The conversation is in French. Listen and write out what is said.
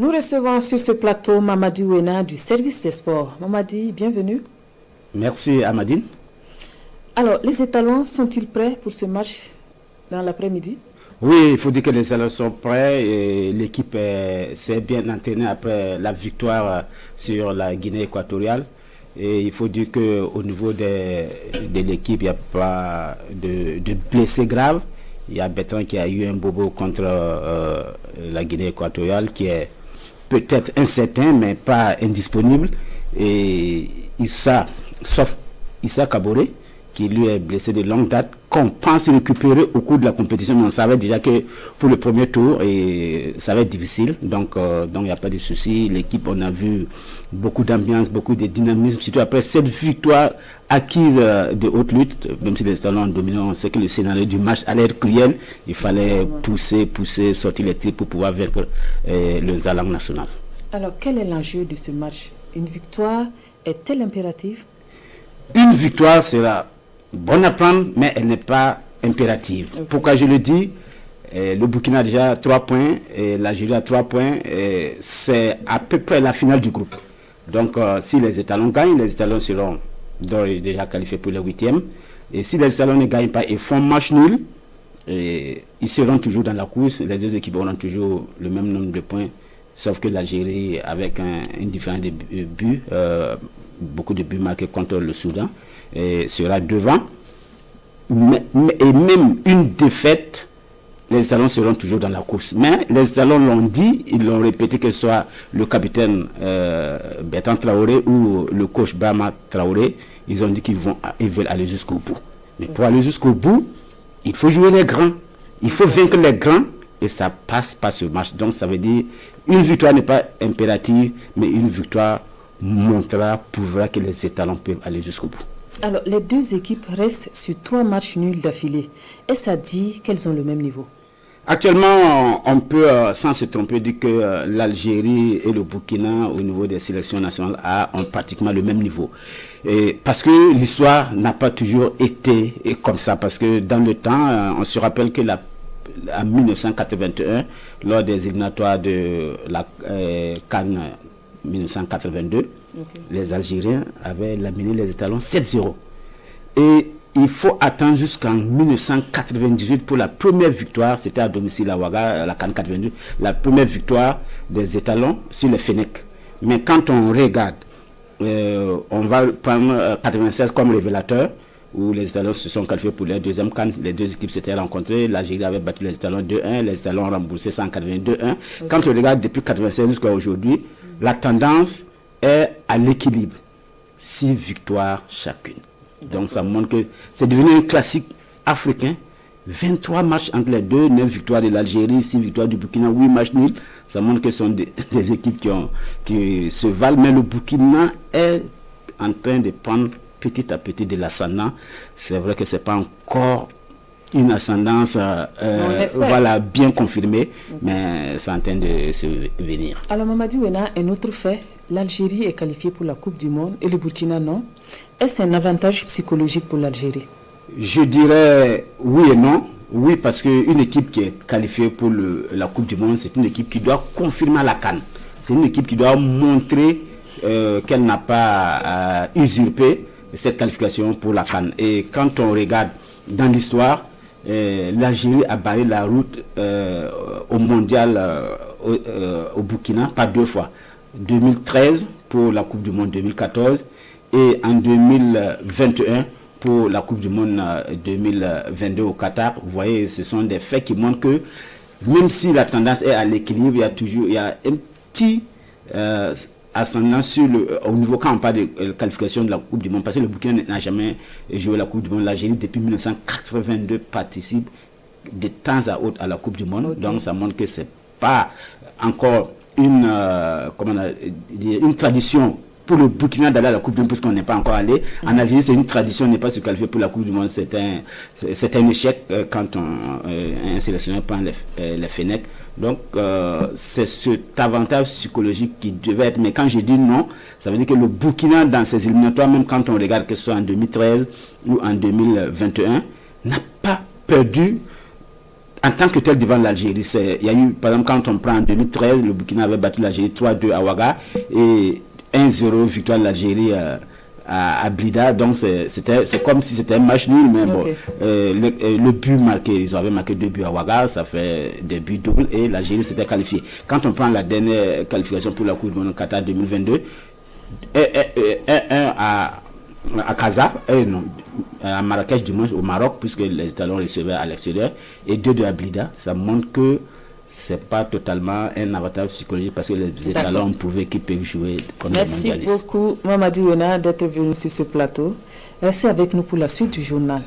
Nous recevons sur ce plateau Mamadi Ouena du service des sports. Mamadi, bienvenue. Merci Amadine. Alors, les étalons sont-ils prêts pour ce match dans l'après-midi? Oui, il faut dire que les étalons sont prêts et l'équipe s'est bien entraînée après la victoire sur la Guinée équatoriale. Et il faut dire qu'au niveau de l'équipe, il n'y a pas de blessés graves. Il y a Bertrand qui a eu un bobo contre la Guinée équatoriale qui est peut-être incertain mais pas indisponible. Et Issa, sauf Issa Kaboré, qui lui est blessé de longue date, qu'on pense récupérer au cours de la compétition. Mais on savait déjà que pour le premier tour, ça va être difficile. Donc il n'y a pas de souci. L'équipe, on a vu beaucoup d'ambiance, beaucoup de dynamisme, surtout après cette victoire acquise de haute lutte. Même si les talents ont dominé, on sait que le scénario du match allait être cruel. Il fallait pousser, sortir les tripes pour pouvoir vaincre le Zalang national. Alors, quel est l'enjeu de ce match? Une victoire est-elle impérative? Une victoire sera bonne à prendre, mais elle n'est pas impérative. Okay. Pourquoi je le dis? Le Burkina a déjà 3 points, et l'Algérie a 3 points, c'est à peu près la finale du groupe. Donc si les étalons gagnent, les étalons seront déjà qualifiés pour le 8e. Et si les étalons ne gagnent pas et font match nul, ils seront toujours dans la course. Les deux équipes auront toujours le même nombre de points, sauf que l'Algérie, avec une différence de buts, beaucoup de buts marqués contre le Soudan, sera devant. Et même une défaite, les étalons seront toujours dans la course. Mais les étalons l'ont dit, ils l'ont répété, que ce soit le capitaine Bertrand Traoré ou le coach Bama Traoré, ils ont dit qu'ils veulent aller jusqu'au bout. Mais pour aller jusqu'au bout, il faut jouer les grands. Il faut vaincre les grands et ça passe par ce match. Donc ça veut dire, une victoire n'est pas impérative, mais une victoire prouvera que les étalons peuvent aller jusqu'au bout. Alors, les deux équipes restent sur 3 matchs nuls d'affilée. Est-ce à dire qu'elles ont le même niveau? Actuellement, on peut, sans se tromper, dire que l'Algérie et le Burkina, au niveau des sélections nationales, ont pratiquement le même niveau. Parce que l'histoire n'a pas toujours été comme ça. Parce que dans le temps, on se rappelle que en 1981, lors des éliminatoires de la CAN 1982, les Algériens avaient laminé les étalons 7-0. Et il faut attendre jusqu'en 1998 pour la première victoire, c'était à domicile à Ouaga, la CAN 92, la première victoire des étalons sur les Fennecs. Mais quand on regarde, on va prendre 96 comme révélateur, où les étalons se sont qualifiés pour la deuxième CAN. Les deux équipes s'étaient rencontrées. L'Algérie avait battu les étalons 2-1. Les étalons ont remboursé 182-1. Quand on regarde depuis 96 jusqu'à aujourd'hui, la tendance est à l'équilibre. 6 victoires chacune. Donc ça montre que c'est devenu un classique africain. 23 matchs entre les deux, 9 victoires de l'Algérie, 6 victoires du Burkina, 8 matchs nuls. Ça montre que ce sont des équipes qui se valent. Mais le Burkina est en train de prendre petit à petit de l'ascendant. C'est vrai que ce n'est pas encore une ascendance bien confirmée, mais c'est en train de se venir. Alors Mamadi Ouena, un autre fait, l'Algérie est qualifiée pour la Coupe du Monde et le Burkina non. Est-ce un avantage psychologique pour l'Algérie? Je dirais oui et non. Oui, parce qu'une équipe qui est qualifiée pour la Coupe du Monde, c'est une équipe qui doit confirmer la CAN. C'est une équipe qui doit montrer qu'elle n'a pas usurpé cette qualification pour la CAN. Et quand on regarde dans l'histoire, l'Algérie a barré la route au mondial au Burkina par 2 fois. 2013 pour la Coupe du Monde 2014 et en 2021 pour la Coupe du Monde 2022 au Qatar. Vous voyez, ce sont des faits qui montrent que même si la tendance est à l'équilibre, il y a un petit ascendant au niveau quand on parle de qualification de la Coupe du Monde, parce que le Burkina n'a jamais joué la Coupe du Monde. L'Algérie depuis 1982 participe de temps à autre à la Coupe du Monde. Donc ça montre que c'est pas encore une tradition pour le Burkina d'aller à la Coupe du Monde puisqu'on n'est pas encore allé. En Algérie, c'est une tradition, on n'est pas se qualifier pour la Coupe du Monde. C'est un échec quand un sélectionneur prend les Fennecs. Donc, c'est cet avantage psychologique qui devait être. Mais quand je dis non, ça veut dire que le Burkina, dans ses éliminatoires, même quand on regarde que ce soit en 2013 ou en 2021, n'a pas perdu en tant que tel devant l'Algérie, il y a eu, par exemple, quand on prend en 2013, le Burkina avait battu l'Algérie 3-2 à Ouaga et 1-0 victoire de l'Algérie à Blida. Donc c'est comme si c'était un match nul, mais bon, le but marqué, ils avaient marqué 2 buts à Ouaga, ça fait des buts doubles et l'Algérie s'était qualifiée. Quand on prend la dernière qualification pour la Coupe du Monde Qatar 2022, 1-1 à Casa, non, à Marrakech du moins au Maroc, puisque les Italiens recevaient à l'extérieur, et 2-2 à Blida, ça montre que c'est pas totalement un avantage psychologique parce que les Italiens ont prouvé qu'ils peuvent jouer comme des mondialistes. Merci beaucoup Mamadi Wena d'être venu sur ce plateau. Restez avec nous pour la suite du journal.